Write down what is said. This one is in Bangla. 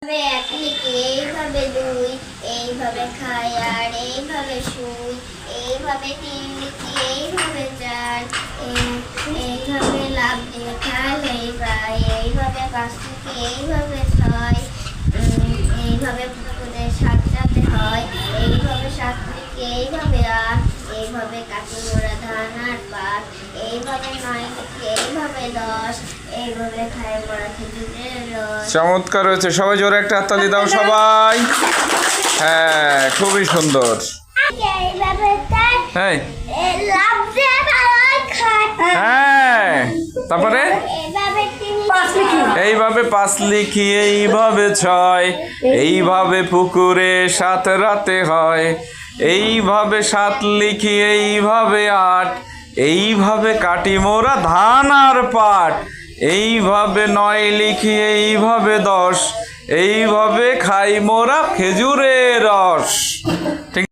এক লিখি এইভাবে দুই, এইভাবে খাই আর এইভাবে শুই, এইভাবে তিন লিখি এইভাবে চার, এইভাবে লাভ দিয়ে খাইলেই পাই, এইভাবে পাঁচ লিখি এইভাবে ছয়, এইভাবে পুকুরে সাজাতে হয়, এইভাবে সাত লিখি এইভাবে আট, এইভাবে কাটি মোড়া ধান আর পাট, এইভাবে নয় লিখি এইভাবে 10, এইভাবে খাই মোড়া খেজুরের রস। চমৎকার হয়েছে, সবাই জোরে একটা হাততালি দাও সবাই। হ্যাঁ, খুবই সুন্দর। হ্যাঁ হ্যাঁ, তারপরে এইভাবে 5 লিখি এইভাবে 6, এইভাবে পুকুরে 7 রাতে হয়, এইভাবে 7 লিখি এইভাবে 8, এইভাবে কাটি মোরা ধান আর পাট, এইভাবে 9 লিখি এইভাবে 10, এইভাবে খাই মোরা খেজুরের রস।